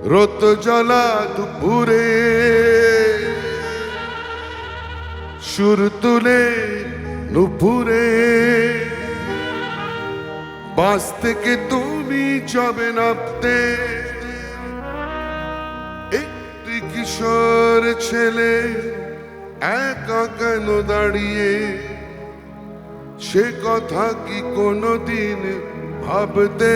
রোদ জ্বলা দুপুরে সুর তুলে নুপুরে বাস থেকে তুমি যাবে নামতে একটি কিশোর ছেলে একা কেন দাঁড়িয়ে সে কথা কি কোনোদিন ভাবতে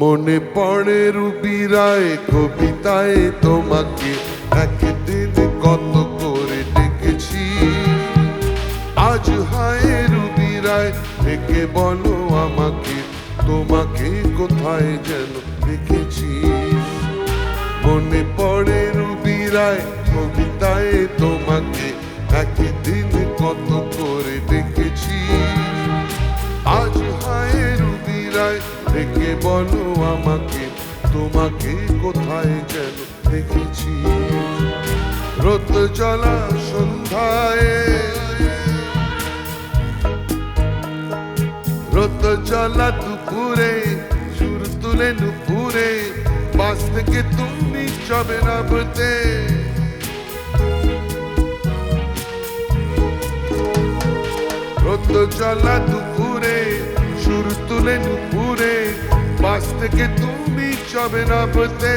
মনে পড়ে রুবি রায় কবিতায় তোমাকে একদিন কত করে ডেকেছি আজ হায় রুবি রায় ডেকে বলো আমাকে তোমাকে কোথায় যেন দেখেছি মনে পড়ে রুবি রায় কবিতায় তোমাকে একদিন কত করে ডেকেছি আজ হায় রুবি রায় ডেকে বলো আমাকে তোমাকে কোথায় যেন দেখেছি রোদ জ্বলা সন্ধ্যায় রোদ জ্বলা দুপুরে সুর তুলে নুপুরে বাস থেকে তুমি যাবে নামতে রোদ জ্বলা দুপুরে সুর তুলে নুপুরে বাস থেকে তুমি যাবে নামতে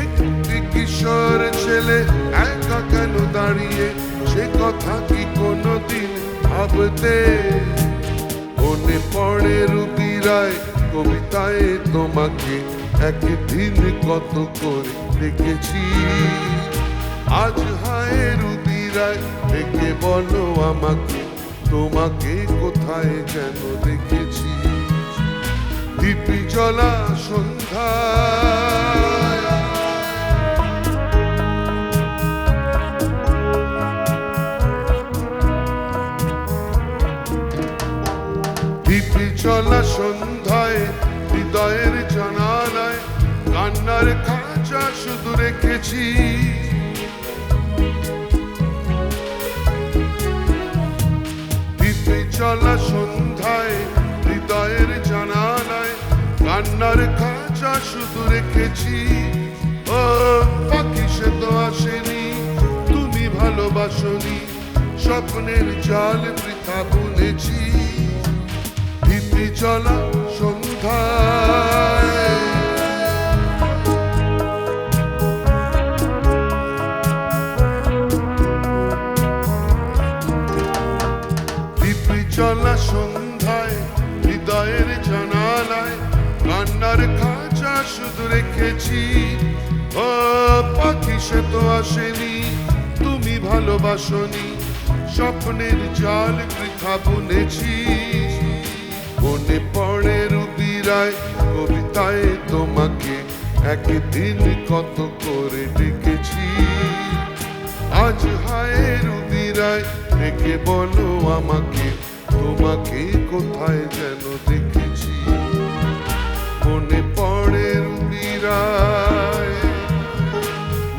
একটি কিশোর ছেলে একা কেন দাঁড়িয়ে সে কথা কি কোনোদিন ভাবতে মনে পড়ে রুবি রায় কবিতায় তোমাকে একদিন কত করে দেখেছি আজ হায় রুবি রায় ডেকে বলো আমাকে তোমাকে কোথায় যেন দেখেছি দীপি জ্বলা সন্ধ্যায় দীপি জ্বলা সন্ধ্যায় হৃদয়ের জানালায় কান্নার খাঁচা শুধু রেখেছি দীপি জ্বলা সন্ধ্যায় হৃদয়ের জানালায় কান্নার খাঁচা শুধু রেখেছি ও পাখি সে তো আসেনি তুমি ভালোবাসনি স্বপ্নের জাল বৃথা বুনেছি দীপি জ্বলা সন্ধ্যায় দীপি জ্বলা সন্ধ্যায় হৃদয়ের জানালায় কান্নার খাঁচা শুধু রেখেছি ও পাখি সে তো আসেনি তুমি ভালোবাসনি স্বপ্নের জাল বৃথা বুনেছি মনে পড়ে রুবি রায় কবিতায় তোমাকে একদিন কত করে ডেকেছি আজ হায় রুবি রায় ডেকে বলো আমাকে তোমাকে কোথায় যেন দেখেছি মনে পড়ে রুবি রায়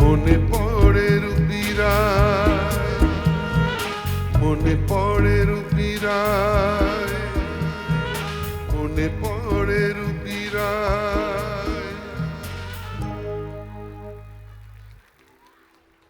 মনে পড়ে রুবি রায় মনে পড়ে রুবি রায় মনে পড়ে